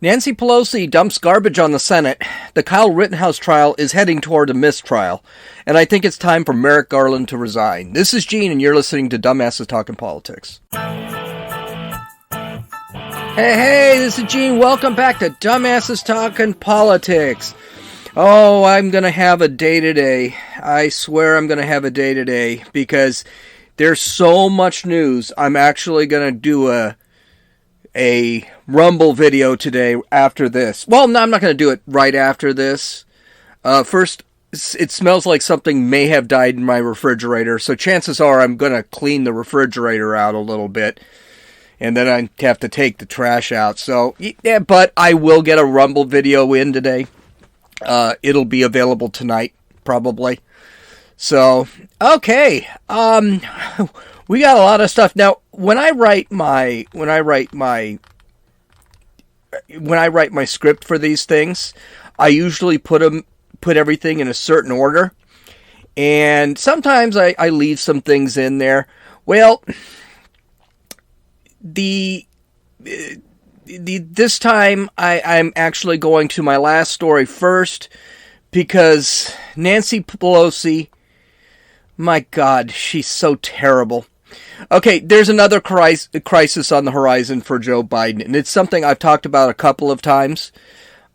Nancy Pelosi dumps garbage on the Senate. The Kyle Rittenhouse trial is heading toward a mistrial. And I think it's time for Merrick Garland to resign. This is Gene, and you're listening to Dumbasses Talking Politics. Hey, this is Gene. Welcome back to Dumbasses Talking Politics. Oh, I'm going to have a day today. I swear I'm going to have a day today because there's so much news. I'm actually going to do a Rumble video today after this. Well, no, I'm not going to do it right after this. First, it smells like something may have died in my refrigerator, so chances are I'm going to clean the refrigerator out a little bit, and then I have to take the trash out. So, yeah, but I will get a Rumble video in today. It'll be available tonight, probably. So, okay. We got a lot of stuff. Now, when I write my script for these things, I usually put everything in a certain order. And sometimes I leave some things in there. Well, this time I'm actually going to my last story first because Nancy Pelosi, my God, she's so terrible. Okay, there's another crisis on the horizon for Joe Biden, and it's something I've talked about a couple of times.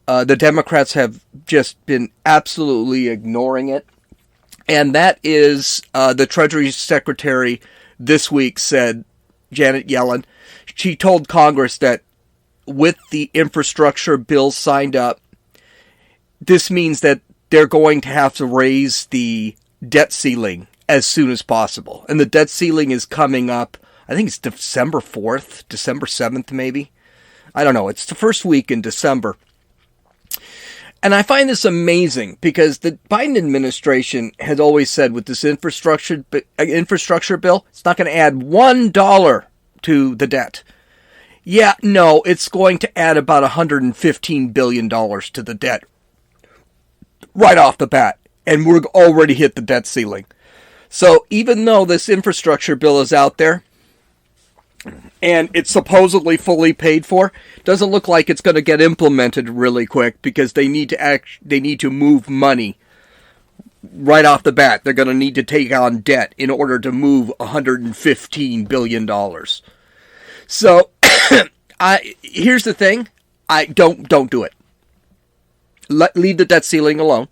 The Democrats have just been absolutely ignoring it, and that is the Treasury Secretary this week said, Janet Yellen, she told Congress that with the infrastructure bill signed up, this means that they're going to have to raise the debt ceiling as soon as possible. And the debt ceiling is coming up, I think it's December 4th, December 7th maybe. I don't know, it's the first week in December. And I find this amazing because the Biden administration has always said with this infrastructure bill, it's not going to add $1 to the debt. Yeah, no, it's going to add about $115 billion to the debt right off the bat. And we're already hit the debt ceiling. So even though this infrastructure bill is out there and it's supposedly fully paid for, it doesn't look like it's going to get implemented really quick because they need to move money right off the bat. They're going to need to take on debt in order to move $115 billion. So here's the thing. Don't do it. Leave the debt ceiling alone.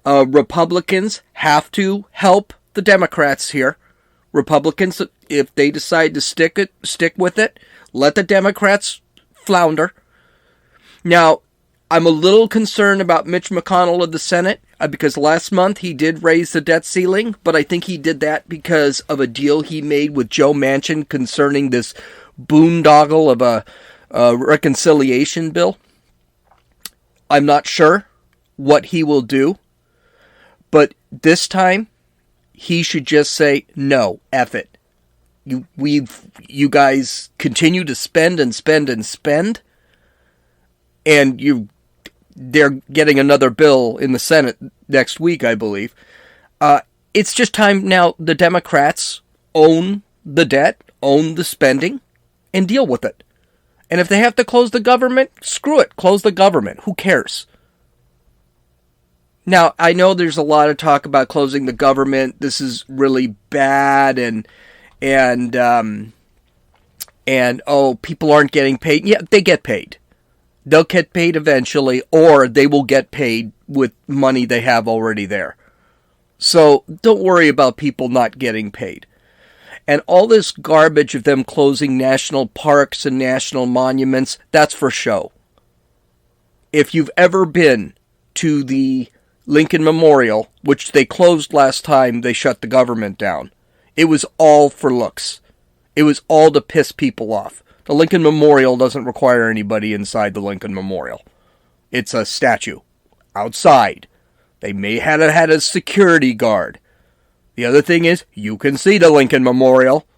Republicans have to help the Democrats here. Republicans, if they decide to stick with it, let the Democrats flounder. Now, I'm a little concerned about Mitch McConnell of the Senate because last month he did raise the debt ceiling, but I think he did that because of a deal he made with Joe Manchin concerning this boondoggle of a reconciliation bill. I'm not sure what he will do. But this time, he should just say, no, F it. You guys continue to spend and spend and spend. And they're getting another bill in the Senate next week, I believe. It's just time now the Democrats own the debt, own the spending, and deal with it. And if they have to close the government, screw it. Close the government. Who cares? Now, I know there's a lot of talk about closing the government. This is really bad and people aren't getting paid. Yeah, they get paid. They'll get paid eventually, or they will get paid with money they have already there. So don't worry about people not getting paid. And all this garbage of them closing national parks and national monuments, that's for show. If you've ever been to the Lincoln Memorial, which they closed last time they shut the government down, it was all for looks. It was all to piss people off. The Lincoln Memorial doesn't require anybody inside the Lincoln Memorial. It's a statue outside. They may have had a security guard. The other thing is, you can see the Lincoln Memorial,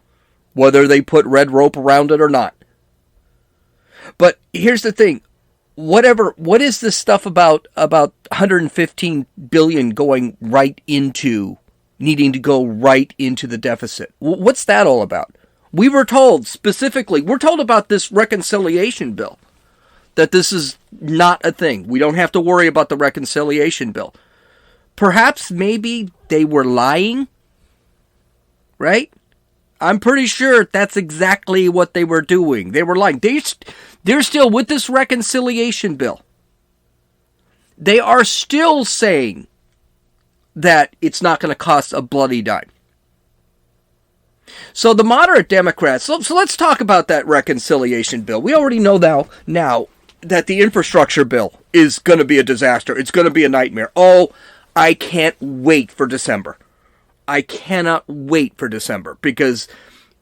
whether they put red rope around it or not. But here's the thing. What is this stuff about 115 billion going right into, needing to go right into the deficit? What's that all about? We were told specifically, we're told about this reconciliation bill. that this is not a thing. We don't have to worry about the reconciliation bill. Perhaps maybe they were lying, right? I'm pretty sure that's exactly what they were doing. They were lying. They're still with this reconciliation bill. They are still saying that it's not going to cost a bloody dime. So the moderate Democrats, so let's talk about that reconciliation bill. We already know now that the infrastructure bill is going to be a disaster. It's going to be a nightmare. Oh, I can't wait for December. I cannot wait for December because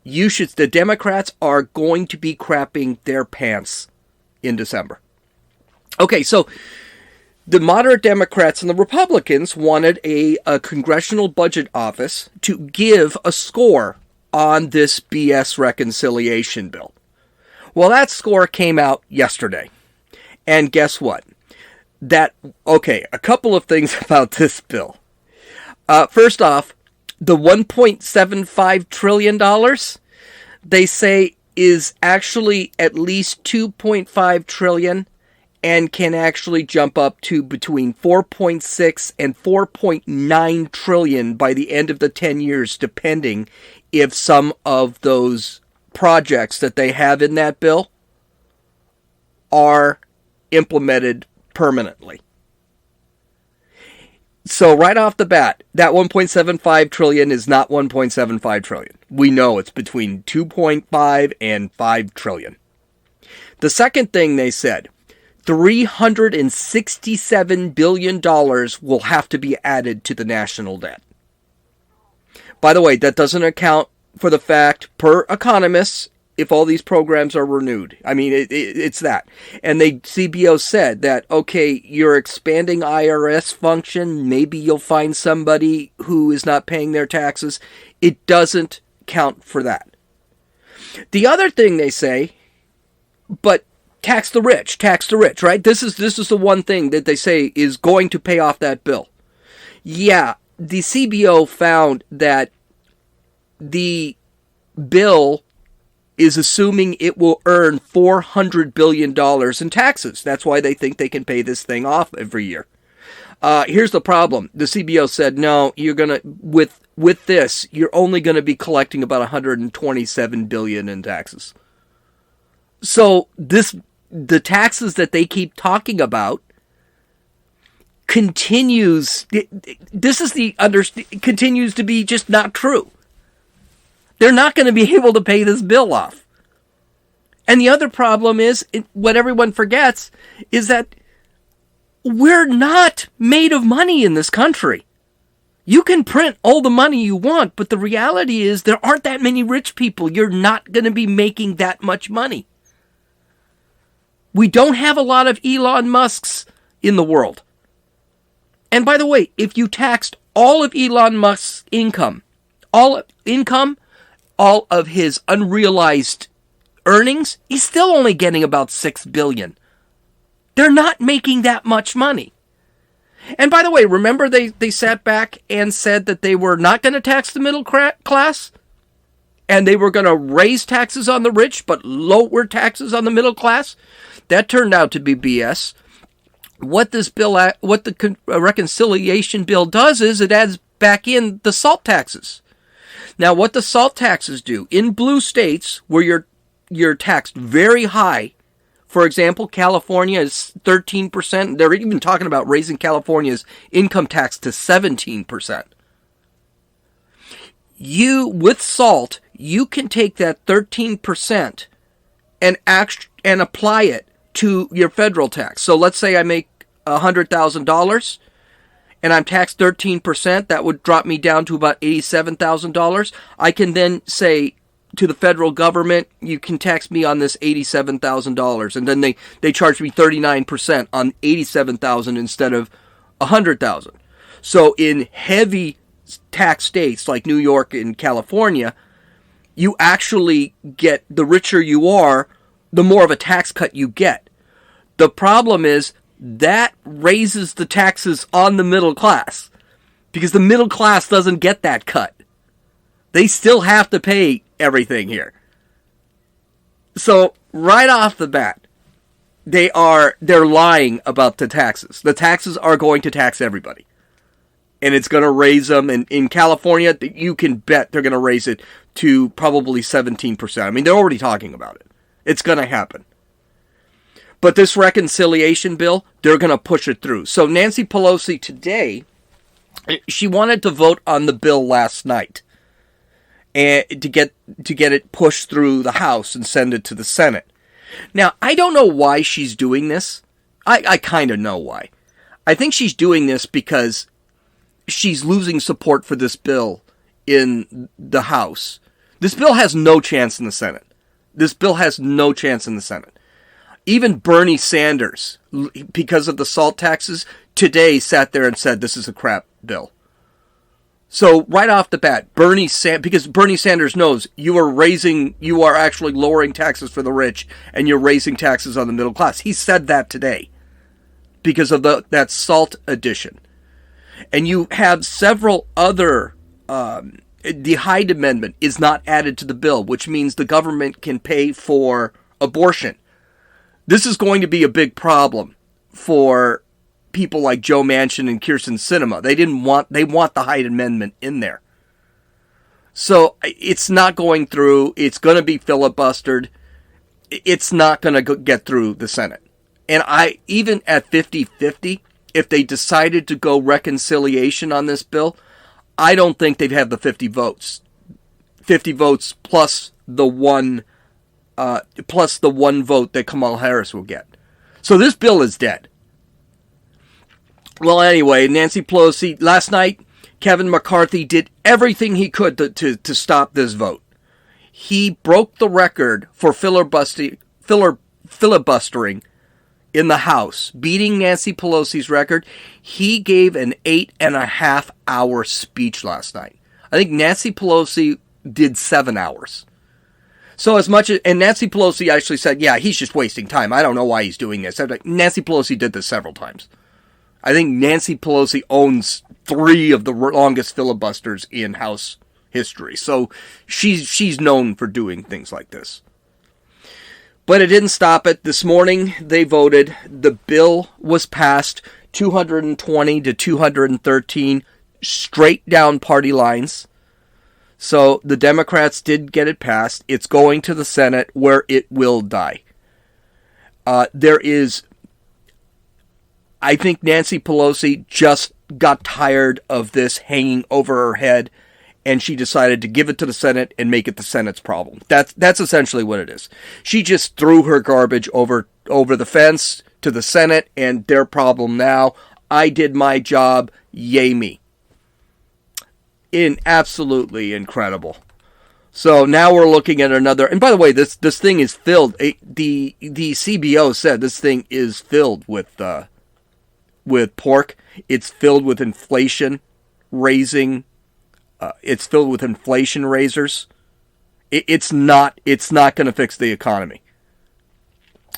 the Democrats are going to be crapping their pants in December. Okay, so the moderate Democrats and the Republicans wanted a congressional budget office to give a score on this BS reconciliation bill. Well, that score came out yesterday. And guess what? A couple of things about this bill. First off, the $1.75 trillion, they say, is actually at least $2.5 trillion and can actually jump up to between 4.6 and 4.9 trillion by the end of the 10 years, depending if some of those projects that they have in that bill are implemented permanently. So right off the bat, that 1.75 trillion is not 1.75 trillion. We know it's between 2.5 and 5 trillion. The second thing they said, $367 billion will have to be added to the national debt. By the way, that doesn't account for the fact, per economists, if all these programs are renewed. I mean, it's that. And CBO said that, okay, you're expanding IRS function. Maybe you'll find somebody who is not paying their taxes. It doesn't count for that. The other thing they say, but tax the rich, right? This is the one thing that they say is going to pay off that bill. Yeah, the CBO found that the bill is assuming it will earn $400 billion in taxes. That's why they think they can pay this thing off every year. Here's the problem. The CBO said, no, you're going to, with this, you're only going to be collecting about $127 billion in taxes. So the taxes that they keep talking about continues to be just not true. They're not going to be able to pay this bill off. And the other problem is, what everyone forgets, is that we're not made of money in this country. You can print all the money you want, but the reality is there aren't that many rich people. You're not going to be making that much money. We don't have a lot of Elon Musks in the world. And by the way, if you taxed all of Elon Musk's income, all of his unrealized earnings, he's still only getting about $6 billion. They're not making that much money. And by the way, remember they sat back and said that they were not going to tax the middle class? And they were going to raise taxes on the rich, but lower taxes on the middle class? That turned out to be BS. What the reconciliation bill does is it adds back in the SALT taxes. Now, what the SALT taxes do, in blue states where you're taxed very high, for example, California is 13%. They're even talking about raising California's income tax to 17%. With SALT, you can take that 13% and apply it to your federal tax. So let's say I make $100,000 and I'm taxed 13%, that would drop me down to about $87,000. I can then say to the federal government, you can tax me on this $87,000. And then they charge me 39% on $87,000 instead of $100,000. So in heavy tax states like New York and California, you actually get, the richer you are, the more of a tax cut you get. The problem is that raises the taxes on the middle class because the middle class doesn't get that cut. They still have to pay everything here. So right off the bat, they're lying about the taxes. The taxes are going to tax everybody. And it's going to raise them. And in California, you can bet they're going to raise it to probably 17%. I mean, they're already talking about it. It's going to happen. But this reconciliation bill, they're going to push it through. So Nancy Pelosi today, she wanted to vote on the bill last night and to get it pushed through the House and send it to the Senate. Now, I don't know why she's doing this. I kind of know why. I think she's doing this because she's losing support for this bill in the House. This bill has no chance in the Senate. This bill has no chance in the Senate. Even Bernie Sanders, because of the salt taxes, today sat there and said this is a crap bill. So right off the bat, because Bernie Sanders knows you are actually lowering taxes for the rich and you're raising taxes on the middle class. He said that today because of that salt addition. And you have several other, the Hyde Amendment is not added to the bill, which means the government can pay for abortion. This is going to be a big problem for people like Joe Manchin and Kyrsten Sinema. They want the Hyde Amendment in there. So it's not going through. It's going to be filibustered. It's not going to get through the Senate. And even at 50-50, if they decided to go reconciliation on this bill, I don't think they'd have the 50 votes. 50 votes plus the one vote that Kamala Harris will get. So this bill is dead. Well, anyway, Nancy Pelosi, last night, Kevin McCarthy did everything he could to stop this vote. He broke the record for filibustering in the House, beating Nancy Pelosi's record. He gave an 8.5-hour speech last night. I think Nancy Pelosi did 7 hours. So and Nancy Pelosi actually said, yeah, he's just wasting time. I don't know why he's doing this. Nancy Pelosi did this several times. I think Nancy Pelosi owns 3 of the longest filibusters in House history. So she's known for doing things like this. But it didn't stop it. This morning they voted. The bill was passed 220 to 213, straight down party lines. So the Democrats did get it passed. It's going to the Senate where it will die. I think Nancy Pelosi just got tired of this hanging over her head, and she decided to give it to the Senate and make it the Senate's problem. That's essentially what it is. She just threw her garbage over the fence to the Senate, and their problem now. I did my job, yay me. Absolutely incredible. So now we're looking at another. And by the way, this thing is filled. The CBO said this thing is filled with pork. It's filled with inflation raising. It's filled with inflation raisers. It's not going to fix the economy.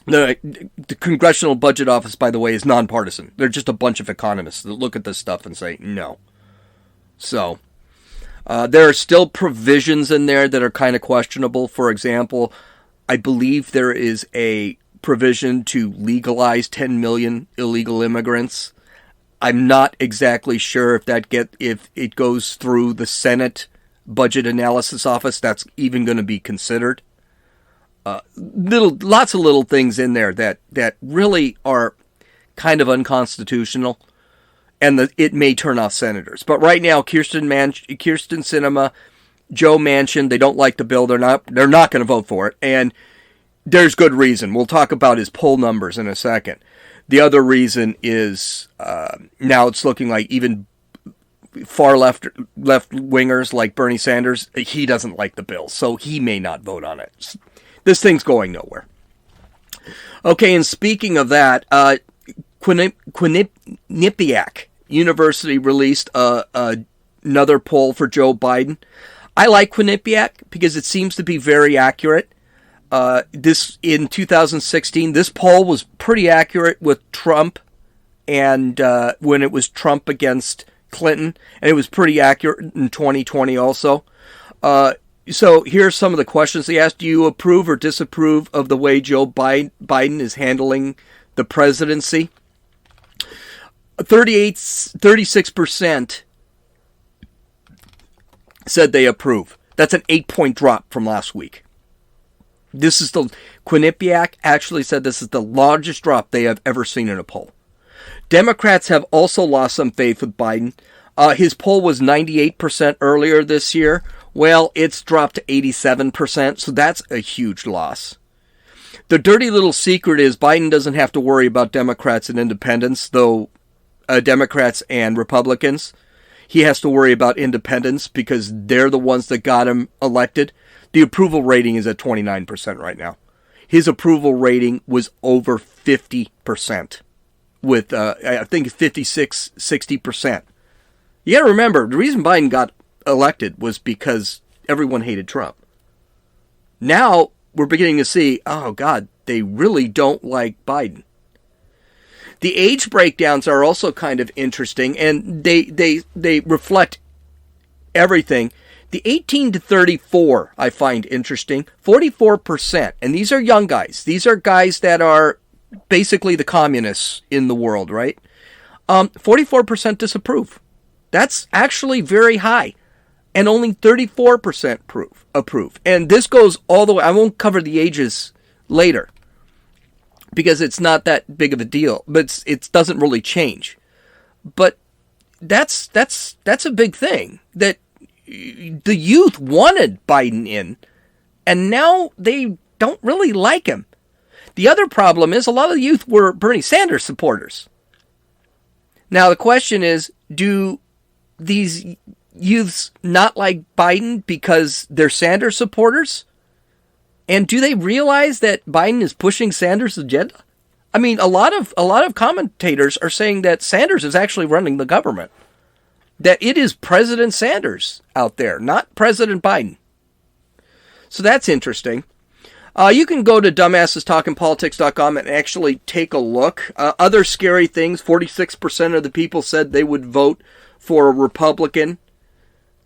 The Congressional Budget Office, by the way, is nonpartisan. They're just a bunch of economists that look at this stuff and say no. So there are still provisions in there that are kind of questionable. For example, I believe there is a provision to legalize 10 million illegal immigrants. I'm not exactly sure if it goes through the Senate Budget Analysis Office, that's even going to be considered. Lots of little things in there that really are kind of unconstitutional, and it may turn off senators. But right now, Kyrsten Sinema, Joe Manchin, they don't like the bill. They're not going to vote for it, and there's good reason. We'll talk about his poll numbers in a second. The other reason is now it's looking like even far left wingers like Bernie Sanders, he doesn't like the bill, so he may not vote on it. This thing's going nowhere. Okay, and speaking of that, Quinnipiac University released another poll for Joe Biden. I like Quinnipiac because it seems to be very accurate. This in 2016, this poll was pretty accurate with Trump, and when it was Trump against Clinton, and it was pretty accurate in 2020 also. So here's some of the questions they asked. Do you approve or disapprove of the way Joe Biden is handling the presidency? 36% said they approve. That's an 8-point drop from last week. Quinnipiac actually said this is the largest drop they have ever seen in a poll. Democrats have also lost some faith with Biden. His poll was 98% earlier this year. Well, it's dropped to 87%, so that's a huge loss. The dirty little secret is Biden doesn't have to worry about Democrats and independents, though Democrats and Republicans. He has to worry about independents because they're the ones that got him elected. The approval rating is at 29% right now. His approval rating was over 50%, with I think 56, 60%. You got to remember, the reason Biden got elected was because everyone hated Trump. Now we're beginning to see, oh God, they really don't like Biden. The age breakdowns are also kind of interesting, and they reflect everything. The 18 to 34 I find interesting. 44%, and these are young guys. These are guys that are basically the communists in the world, right? 44% disapprove. That's actually very high. And only 34% approve. And this goes all the way. I won't cover the ages later because it's not that big of a deal, but it doesn't really change. But that's a big thing, that the youth wanted Biden in, and now they don't really like him. The other problem is a lot of the youth were Bernie Sanders supporters. Now the question is, do these youths not like Biden because they're Sanders supporters? And do they realize that Biden is pushing Sanders' agenda? I mean, a lot of commentators are saying that Sanders is actually running the government. That it is President Sanders out there, not President Biden. So that's interesting. You can go to dumbassestalkingpolitics.com and actually take a look. Other scary things, 46% of the people said they would vote for a Republican.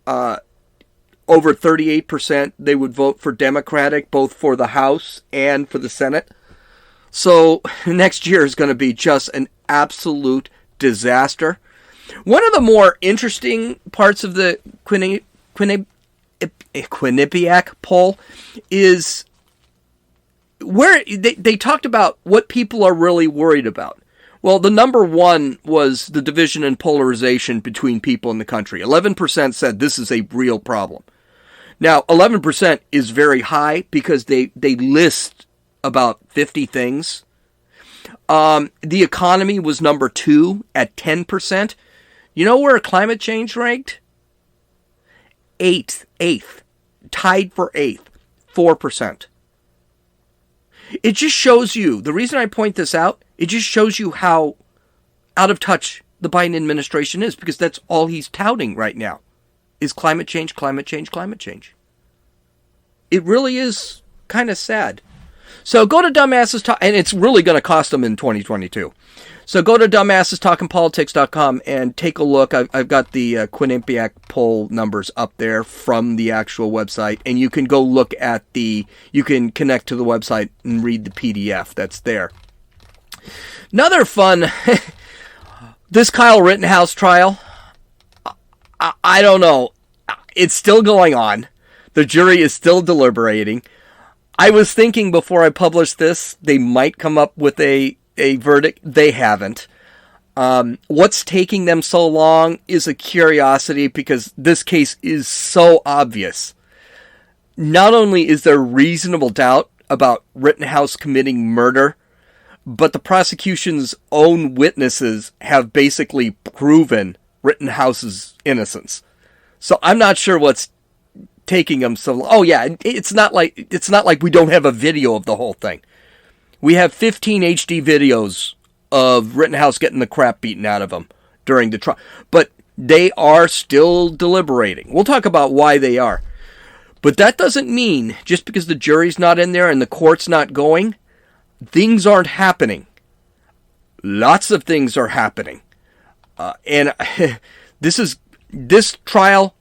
Over 38% they would vote for Democratic, both for the House and for the Senate. So next year is going to be just an absolute disaster. One of the more interesting parts of the Quinnipiac poll is where they talked about what people are really worried about. Well, the number one was the division and polarization between people in the country. 11% said this is a real problem. Now, 11% is very high because they list about 50 things. The economy was number 2 at 10%. You know where climate change ranked? Eighth. Tied for 8th. 4%. It just shows you, the reason I point this out, it just shows you how out of touch the Biden administration is, because that's all he's touting right now, is climate change, climate change, climate change. It really is kind of sad. So go to Dumbasses Talk, and it's really going to cost them in 2022. So go to dumbassestalkingpolitics.com and take a look. I've got the Quinnipiac poll numbers up there from the actual website, and you can go look at you can connect to the website and read the PDF that's there. Another fun, this Kyle Rittenhouse trial, I don't know. It's still going on. The jury is still deliberating. I was thinking before I published this, they might come up with a verdict. They haven't. What's taking them so long is a curiosity, because this case is so obvious. Not only is there reasonable doubt about Rittenhouse committing murder, but the prosecution's own witnesses have basically proven Rittenhouse's innocence. So I'm not sure what's taking them so long. Oh yeah, it's not like we don't have a video of the whole thing. We have 15 HD videos of Rittenhouse getting the crap beaten out of him during the trial. But they are still deliberating. We'll talk about why they are. But that doesn't mean, just because the jury's not in there and the court's not going, things aren't happening. Lots of things are happening. And this trial,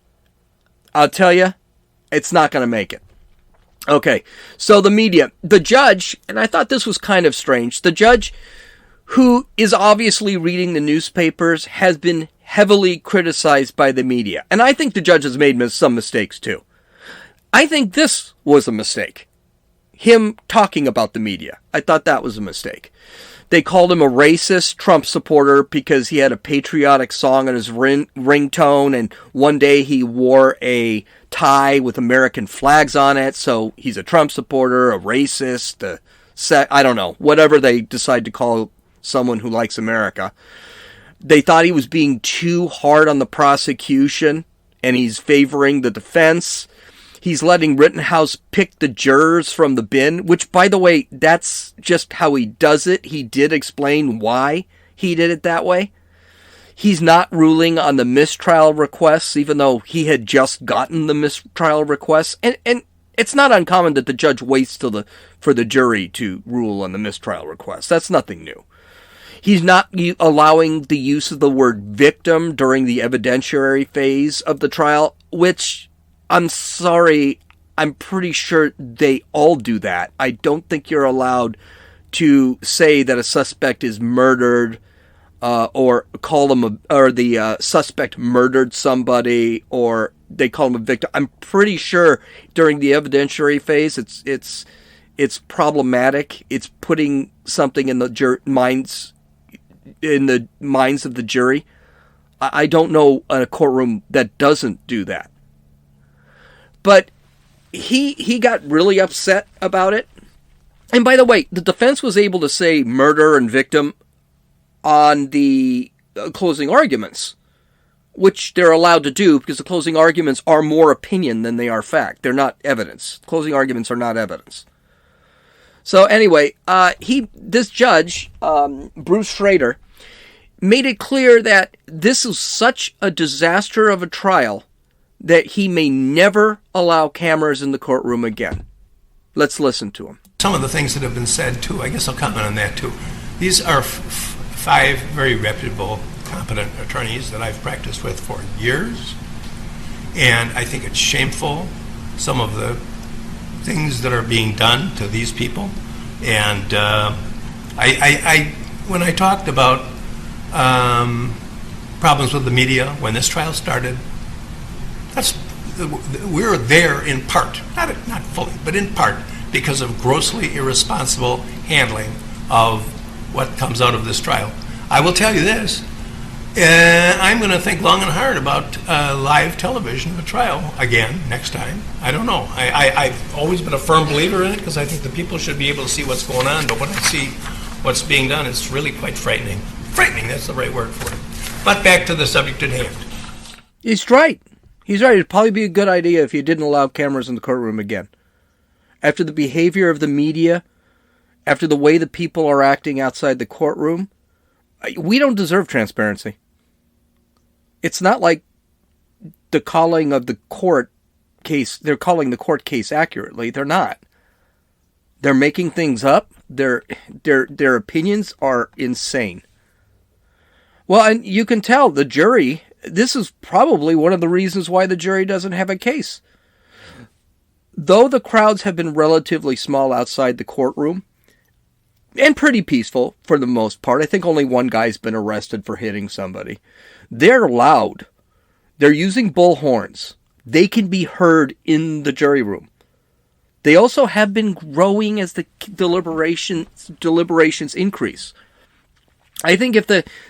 I'll tell you, It's not going to make it. Okay, so the media, the judge, and I thought this was kind of strange, the judge, who is obviously reading the newspapers, has been heavily criticized by the media. And I think the judge has made some mistakes too. I think this was a mistake. Him talking about the media. I thought that was a mistake. They called him a racist Trump supporter because he had a patriotic song on his ringtone, and one day he wore a tie with American flags on it, so he's a Trump supporter, a racist, I don't know, whatever they decide to call someone who likes America. They thought he was being too hard on the prosecution, and he's favoring the defense. He's letting Rittenhouse pick the jurors from the bin, which, by the way, that's just how he does it. He did explain why he did it that way. He's not ruling on the mistrial requests, even though he had just gotten the mistrial requests. And it's not uncommon that the judge waits for the jury to rule on the mistrial requests. That's nothing new. He's not allowing the use of the word victim during the evidentiary phase of the trial, which, I'm sorry, I'm pretty sure they all do that. I don't think you're allowed to say that a suspect is murdered, or call them the suspect murdered somebody, or they call him a victim. I'm pretty sure during the evidentiary phase, it's problematic. It's putting something in the minds of the jury. I don't know a courtroom that doesn't do that. But he got really upset about it. And by the way, the defense was able to say murder and victim on the closing arguments, which they're allowed to do because the closing arguments are more opinion than they are fact. They're not evidence. Closing arguments are not evidence. So anyway, this judge, Bruce Schrader, made it clear that this is such a disaster of a trial that he may never allow cameras in the courtroom again. Let's listen to him. Some of the things that have been said, too, I guess I'll comment on that, too. These are five very reputable, competent attorneys that I've practiced with for years, and I think it's shameful, some of the things that are being done to these people. And when I talked about problems with the media when this trial started, we're there in part, not fully, but in part, because of grossly irresponsible handling of what comes out of this trial. I will tell you this, I'm going to think long and hard about live television of a trial again next time. I don't know. I've always been a firm believer in it because I think the people should be able to see what's going on, but when I see what's being done, it's really quite frightening. Frightening, that's the right word for it. But back to the subject at hand. He's right. He's right. It'd probably be a good idea if you didn't allow cameras in the courtroom again. After the behavior of the media, after the way the people are acting outside the courtroom, we don't deserve transparency. It's not like the calling of the court case, they're calling the court case accurately. They're not. They're making things up. Their opinions are insane. Well, and you can tell the jury, this is probably one of the reasons why the jury doesn't have a case. Though the crowds have been relatively small outside the courtroom, and pretty peaceful for the most part, I think only one guy's been arrested for hitting somebody. They're loud. They're using bullhorns. They can be heard in the jury room. They also have been growing as the deliberations increase. I think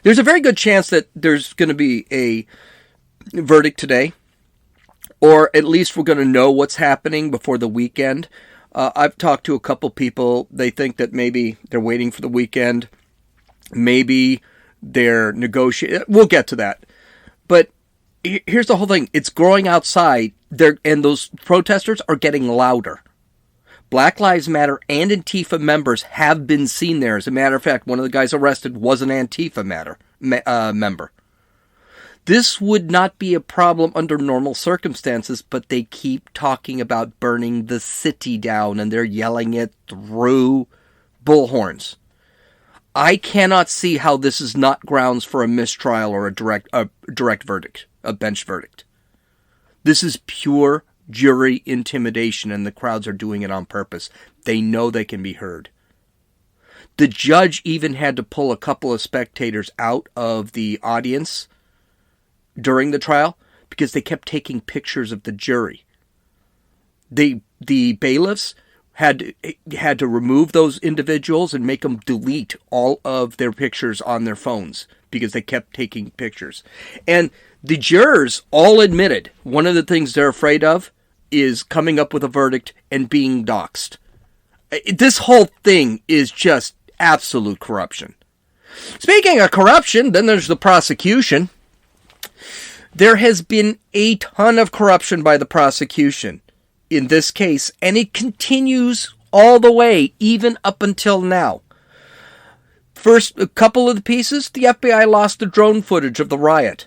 there's a very good chance that there's going to be a verdict today, or at least we're going to know what's happening before the weekend. I've talked to a couple people. They think that maybe they're waiting for the weekend. Maybe they're negotiating. We'll get to that. But here's the whole thing. It's growing outside, and those protesters are getting louder. Black Lives Matter and Antifa members have been seen there. As a matter of fact, one of the guys arrested was an Antifa member. This would not be a problem under normal circumstances, but they keep talking about burning the city down, and they're yelling it through bullhorns. I cannot see how this is not grounds for a mistrial or a direct verdict, a bench verdict. This is pure jury intimidation, and the crowds are doing it on purpose. They know they can be heard. The judge even had to pull a couple of spectators out of the audience during the trial because they kept taking pictures of the jury. The bailiffs had to remove those individuals and make them delete all of their pictures on their phones because they kept taking pictures. And the jurors all admitted one of the things they're afraid of is coming up with a verdict and being doxxed. This whole thing is just absolute corruption. Speaking of corruption, then there's the prosecution. There has been a ton of corruption by the prosecution in this case, and it continues all the way, even up until now. First, a couple of the pieces, the FBI lost the drone footage of the riot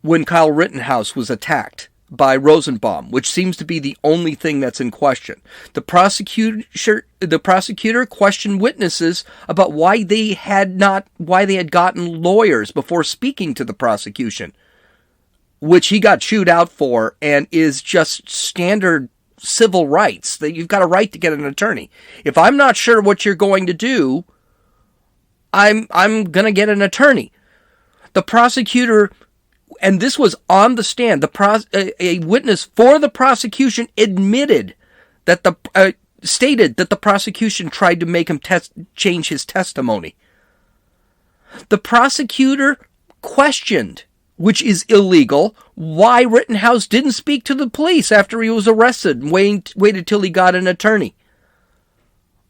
when Kyle Rittenhouse was attacked by Rosenbaum, which seems to be the only thing that's in question. The prosecutor questioned witnesses about why they had gotten lawyers before speaking to the prosecution, which he got chewed out for, and is just standard civil rights, that you've got a right to get an attorney. If I'm not sure what you're going to do, I'm going to get an attorney. The prosecutor, and this was on the stand, a witness for the prosecution admitted that stated that the prosecution tried to make him change his testimony. The prosecutor questioned, which is illegal, why Rittenhouse didn't speak to the police after he was arrested and waited till he got an attorney.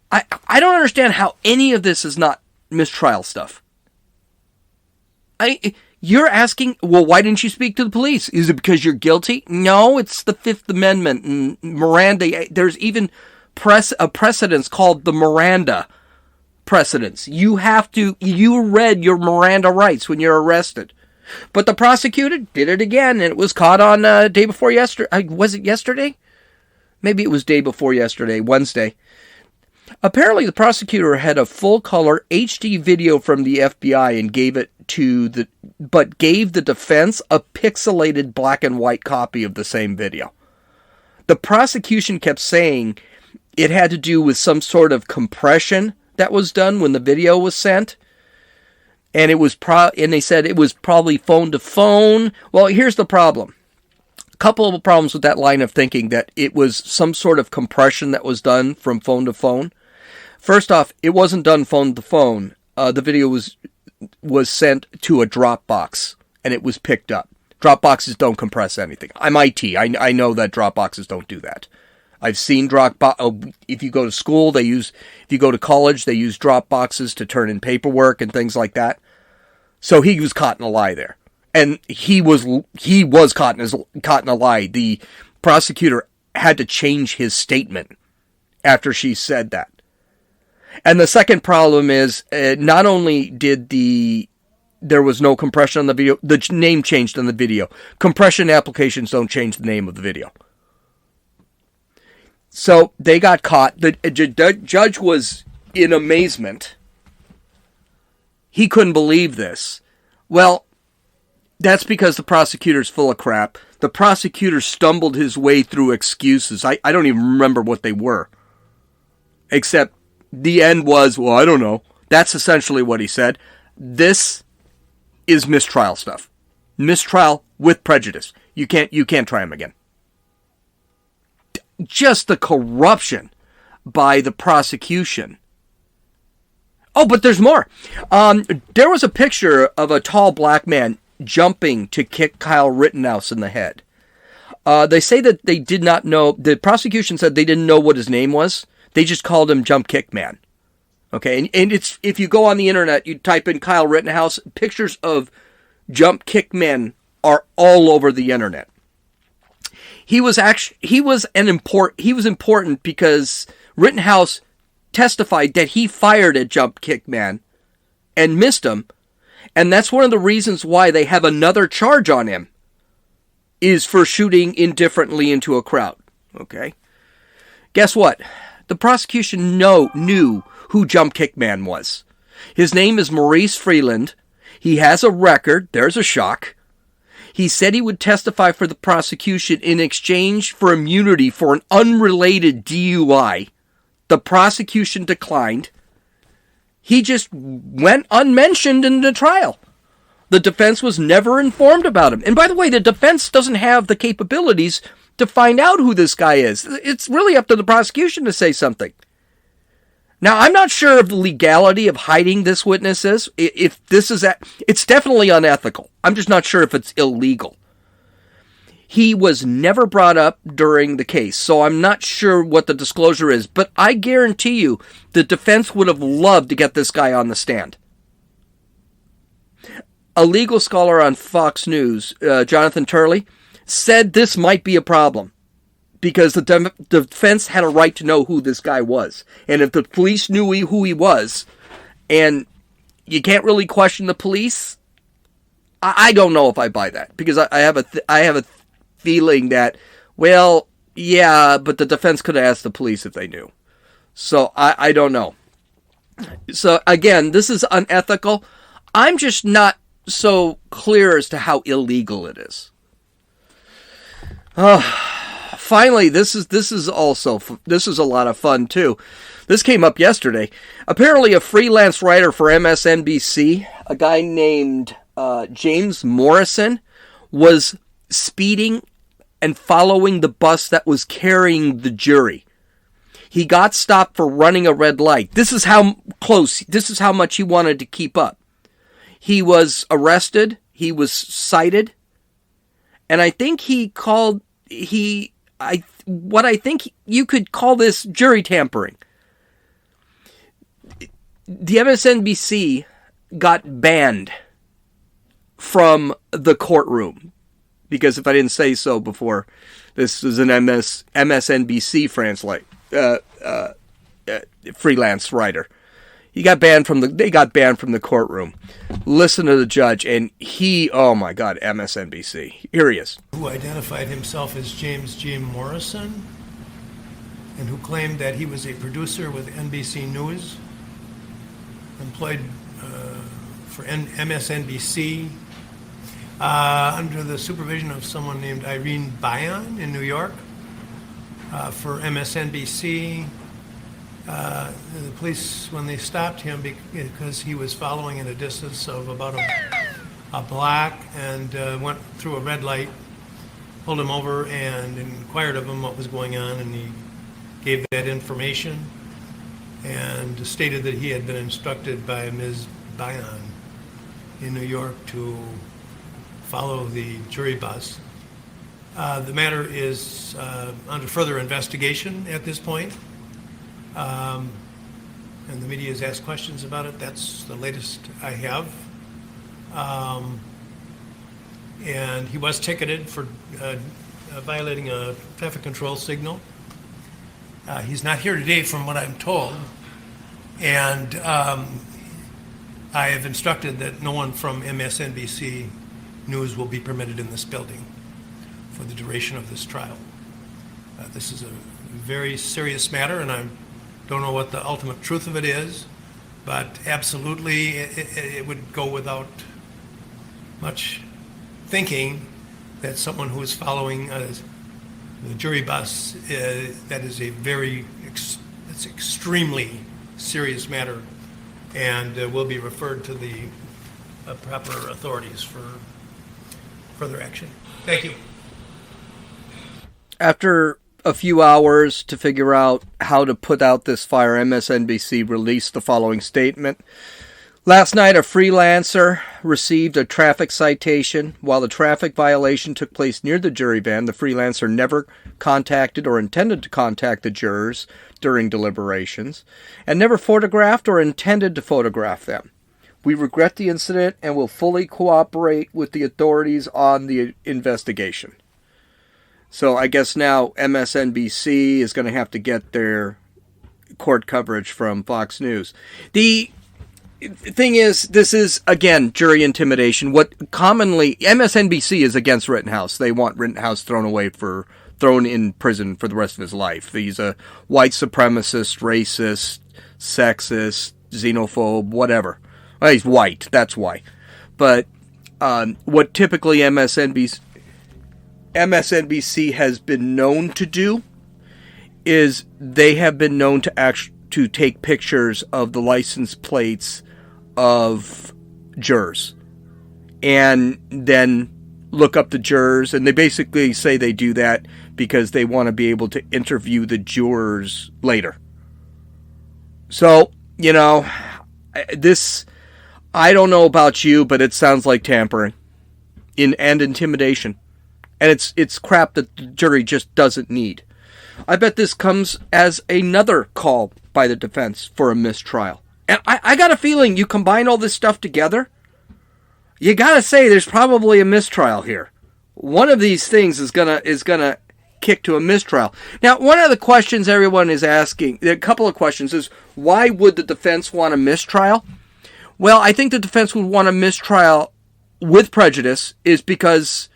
I don't understand how any of this is not mistrial stuff. You're asking, well, why didn't you speak to the police? Is it because you're guilty? No, it's the Fifth Amendment and Miranda. There's even a precedence called the Miranda precedence. You read your Miranda rights when you're arrested. But the prosecutor did it again, and it was caught on day before yesterday. Was it yesterday? Maybe it was day before yesterday, Wednesday. Apparently, the prosecutor had a full-color HD video from the FBI and gave the defense a pixelated black and white copy of the same video. The prosecution kept saying it had to do with some sort of compression that was done when the video was sent. And they said it was probably phone to phone. Well, here's the problem. A couple of problems with that line of thinking, that it was some sort of compression that was done from phone to phone. First off, it wasn't done phone to phone. The video was sent to a Dropbox, and it was picked up. Dropboxes don't compress anything. I'm IT. I know that Dropboxes don't do that. I've seen Dropbox. If you go to school, if you go to college, they use Dropboxes to turn in paperwork and things like that. So he was caught in a lie there. And he was caught in a lie. The prosecutor had to change his statement after she said that. And the second problem is, not only there was no compression on the video, the name changed on the video. Compression applications don't change the name of the video. So they got caught. The judge was in amazement. He couldn't believe this. Well, that's because the prosecutor's full of crap. The prosecutor stumbled his way through excuses. I don't even remember what they were. Except the end was, well, I don't know. That's essentially what he said. This is mistrial stuff. Mistrial with prejudice. You can't try him again. Just the corruption by the prosecution. Oh, but there's more. There was a picture of a tall black man jumping to kick Kyle Rittenhouse in the head. They say that they did not know. The prosecution said they didn't know what his name was. They just called him Jump Kick Man. Okay, and it's, if you go on the internet, you type in Kyle Rittenhouse, pictures of Jump Kick Men are all over the internet. He was important because Rittenhouse testified that he fired at Jump Kick Man and missed him, and that's one of the reasons why they have another charge on him, is for shooting indifferently into a crowd. Okay, guess what? The prosecution knew who Jump Kick Man was. His name is Maurice Freeland. He has a record. There's a shock. He said he would testify for the prosecution in exchange for immunity for an unrelated DUI. The prosecution declined. He just went unmentioned in the trial. The defense was never informed about him. And by the way, the defense doesn't have the capabilities to find out who this guy is. It's really up to the prosecution to say something. Now, I'm not sure of the legality of hiding this witness is. If this is, it's definitely unethical. I'm just not sure if it's illegal. He was never brought up during the case, so I'm not sure what the disclosure is. But I guarantee you, the defense would have loved to get this guy on the stand. A legal scholar on Fox News, Jonathan Turley, said this might be a problem because the defense had a right to know who this guy was. And if the police knew who he was, and you can't really question the police, I don't know if I buy that. Because I have a feeling that, well, yeah, but the defense could have asked the police if they knew. So I don't know. So again, this is unethical. I'm just not so clear as to how illegal it is. Finally, this is a lot of fun too. This came up yesterday. Apparently, a freelance writer for MSNBC, a guy named James Morrison, was speeding and following the bus that was carrying the jury. He got stopped for running a red light. This is how close. This is how much he wanted to keep up. He was arrested. He was cited. And I think what I think you could call this jury tampering. The MSNBC got banned from the courtroom because if I didn't say so before, this is an MSNBC freelance writer. They got banned from the courtroom. Listen to the judge, and oh my God, MSNBC. Here he is. Who identified himself as James G. Morrison, and who claimed that he was a producer with NBC News, employed for MSNBC under the supervision of someone named Irene Bayan in New York for MSNBC. The police, when they stopped him because he was following at a distance of about a block and went through a red light, pulled him over and inquired of him what was going on, and he gave that information and stated that he had been instructed by Ms. Bayan in New York to follow the jury bus. The matter is under further investigation at this point. And the media has asked questions about it. That's the latest I have. And he was ticketed for violating a traffic control signal. He's not here today from what I'm told. And I have instructed that no one from MSNBC News will be permitted in this building for the duration of this trial. This is a very serious matter, and I don't know what the ultimate truth of it is, but absolutely it would go without much thinking that someone who is following the jury bus, that is it's extremely serious matter, and will be referred to the proper authorities for further action. Thank you. After a few hours to figure out how to put out this fire, MSNBC released the following statement. Last night, a freelancer received a traffic citation. While the traffic violation took place near the jury van, the freelancer never contacted or intended to contact the jurors during deliberations, and never photographed or intended to photograph them. We regret the incident and will fully cooperate with the authorities on the investigation. So I guess now MSNBC is going to have to get their court coverage from Fox News. The thing is, this is, again, jury intimidation. What commonly, MSNBC is against Rittenhouse. They want Rittenhouse thrown in prison for the rest of his life. He's a white supremacist, racist, sexist, xenophobe, whatever. Well, he's white, that's why. But what typically MSNBC has been known to do is they have been known to take pictures of the license plates of jurors and then look up the jurors, and they basically say they do that because they want to be able to interview the jurors later. So, this, I don't know about you, but it sounds like tampering and intimidation. And it's crap that the jury just doesn't need. I bet this comes as another call by the defense for a mistrial. And I got a feeling you combine all this stuff together, you gotta say there's probably a mistrial here. One of these things is gonna kick to a mistrial. Now, one of the questions everyone is asking, a couple of questions, is why would the defense want a mistrial? Well, I think the defense would want a mistrial with prejudice is because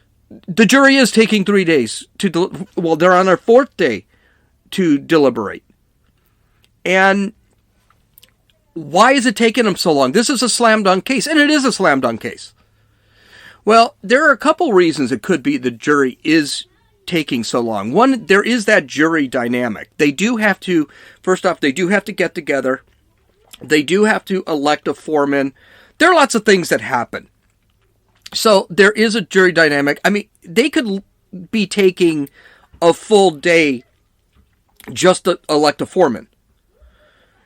the jury is taking 3 days they're on their 4th day to deliberate. And why is it taking them so long? This is a slam dunk case, and it is a slam dunk case. Well, there are a couple reasons it could be the jury is taking so long. One, there is that jury dynamic. They do have to, first off, they do have to get together. They do have to elect a foreman. There are lots of things that happen. So there is a jury dynamic. I mean, they could be taking a full day just to elect a foreman.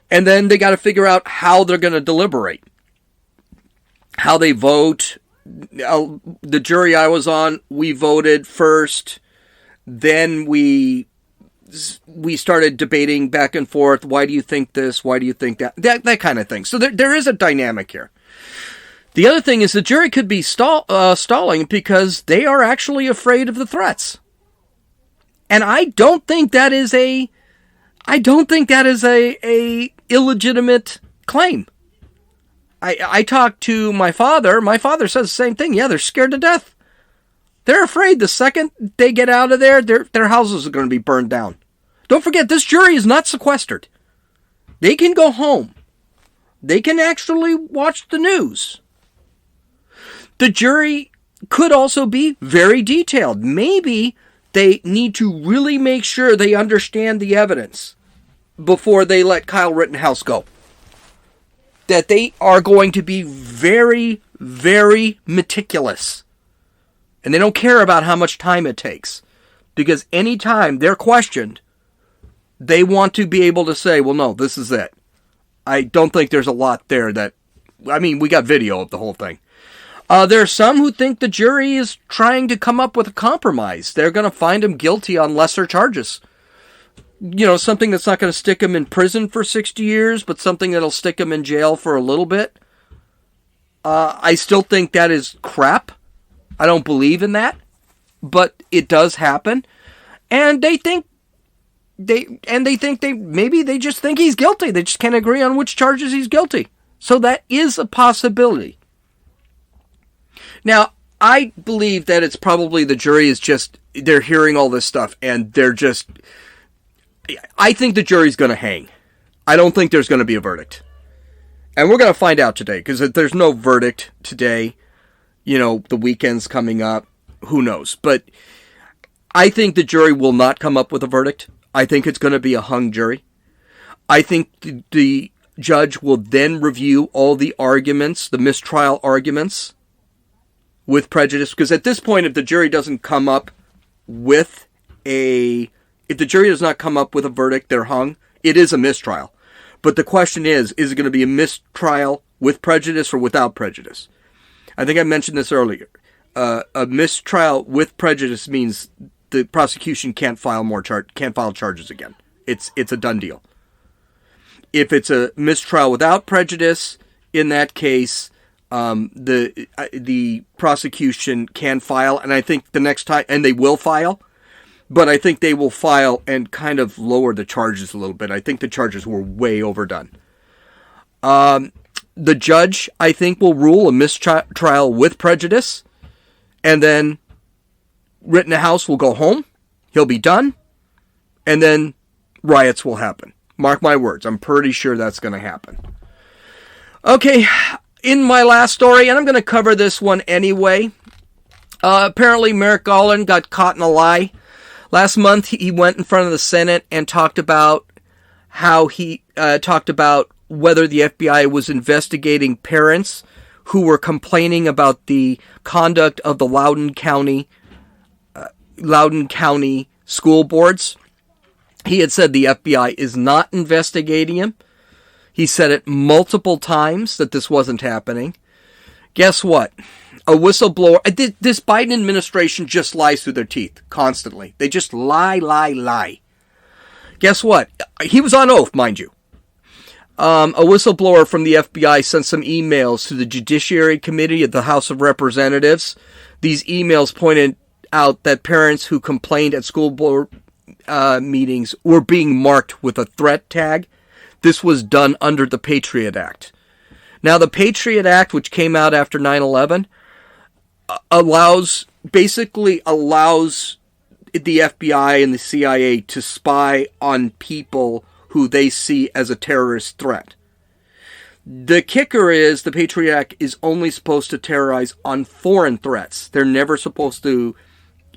And then they got to figure out how they're going to deliberate, how they vote. The jury I was on, we voted first. Then we started debating back and forth. Why do you think this? Why do you think that? That kind of thing. So there is a dynamic here. The other thing is the jury could be stalling because they are actually afraid of the threats. And I don't think that is a illegitimate claim. I talked to my father. My father says the same thing. Yeah, they're scared to death. They're afraid the second they get out of there, their houses are going to be burned down. Don't forget, this jury is not sequestered. They can go home. They can actually watch the news. The jury could also be very detailed. Maybe they need to really make sure they understand the evidence before they let Kyle Rittenhouse go. That they are going to be very, very meticulous. And they don't care about how much time it takes. Because anytime they're questioned, they want to be able to say, well, no, this is it. I don't think there's a lot there we got video of the whole thing. There are some who think the jury is trying to come up with a compromise. They're going to find him guilty on lesser charges. Something that's not going to stick him in prison for 60 years, but something that'll stick him in jail for a little bit. I still think that is crap. I don't believe in that, but it does happen. And they just think he's guilty. They just can't agree on which charges he's guilty. So that is a possibility. Now, I believe that it's probably the jury is just, they're hearing all this stuff and they're just, I think the jury's going to hang. I don't think there's going to be a verdict. And we're going to find out today, because if there's no verdict today, the weekend's coming up, who knows? But I think the jury will not come up with a verdict. I think it's going to be a hung jury. I think the judge will then review all the arguments, the mistrial arguments, with prejudice. Because at this point, if the jury doesn't come up with if the jury does not come up with a verdict, they're hung. It is a mistrial. But the question is it going to be a mistrial with prejudice or without prejudice? I think I mentioned this earlier. A mistrial with prejudice means the prosecution can't file charges again. It's a done deal. If it's a mistrial without prejudice, in that case, the prosecution can file, and I think the next time, and they will file, but I think they will file and kind of lower the charges a little bit. I think the charges were way overdone. The judge, I think, will rule a mistrial with prejudice, and then Rittenhouse will go home. He'll be done, and then riots will happen. Mark my words. I'm pretty sure that's going to happen. Okay, in my last story, and I'm going to cover this one anyway, apparently Merrick Garland got caught in a lie. Last month, he went in front of the Senate and talked about how he talked about whether the FBI was investigating parents who were complaining about the conduct of the Loudoun County school boards. He had said the FBI is not investigating him. He said it multiple times that this wasn't happening. Guess what? A whistleblower. This Biden administration just lies through their teeth constantly. They just lie. Guess what? He was on oath, mind you. A whistleblower from the FBI sent some emails to the Judiciary Committee of the House of Representatives. These emails pointed out that parents who complained at school board meetings were being marked with a threat tag. This was done under the Patriot Act. Now, the Patriot Act, which came out after 9/11, basically allows the FBI and the CIA to spy on people who they see as a terrorist threat. The kicker is the Patriot Act is only supposed to terrorize on foreign threats. They're never supposed to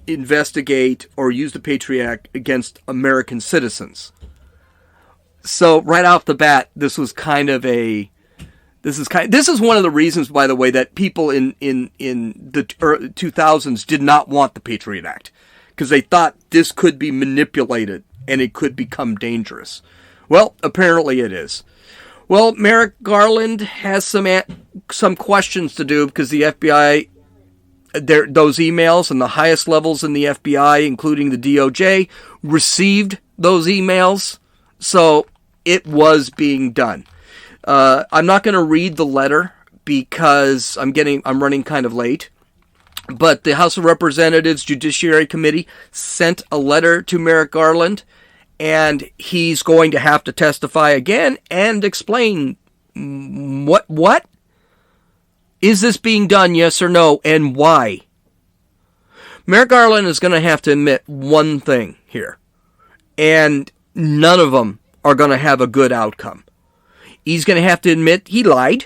investigate or use the Patriot Act against American citizens. So right off the bat, this is one of the reasons, by the way, that people in the 2000s did not want the Patriot Act, because they thought this could be manipulated and it could become dangerous. Well, apparently it is. Well, Merrick Garland has some questions to do, because the FBI, those emails and the highest levels in the FBI, including the DOJ, received those emails. So it was being done. I'm not going to read the letter because I'm running kind of late. But the House of Representatives Judiciary Committee sent a letter to Merrick Garland, and he's going to have to testify again and explain what is this being done, yes or no, and why. Merrick Garland is going to have to admit one thing here, and none of them are going to have a good outcome. He's going to have to admit he lied,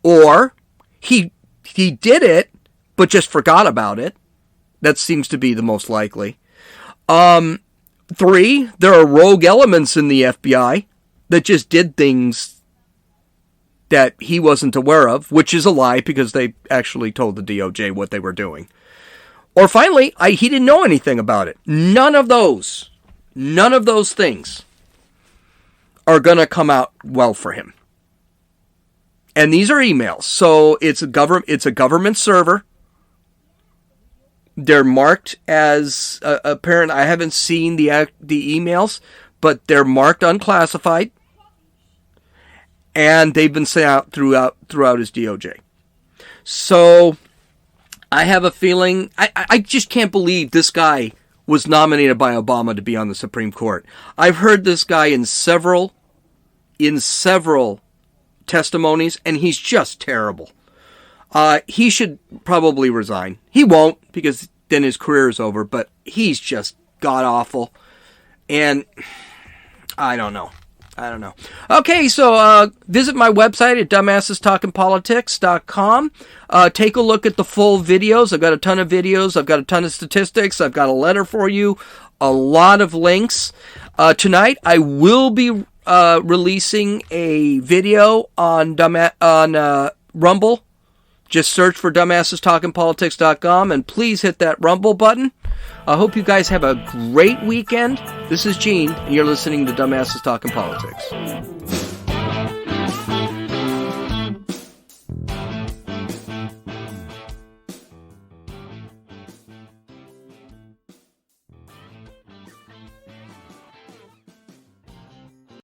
or he did it but just forgot about it. That seems to be the most likely. 3, there are rogue elements in the FBI that just did things that he wasn't aware of, which is a lie, because they actually told the DOJ what they were doing. Or finally, he didn't know anything about it. None of those things are going to come out well for him. And these are emails. So it's a government server. They're marked as apparent. I haven't seen the emails, but they're marked unclassified, and they've been sent out throughout his DOJ. So I have a feeling. I just can't believe this guy was nominated by Obama to be on the Supreme Court. I've heard this guy in several testimonies, and he's just terrible. He should probably resign. He won't, because then his career is over, but he's just god-awful. And I don't know. Okay, so visit my website at dumbassestalkingpolitics.com. Take a look at the full videos. I've got a ton of videos. I've got a ton of statistics. I've got a letter for you. A lot of links. Tonight, I will be releasing a video on Rumble. Just search for dumbassestalkingpolitics.com, and please hit that Rumble button. I hope you guys have a great weekend. This is Gene, and you're listening to Dumbasses Talking Politics.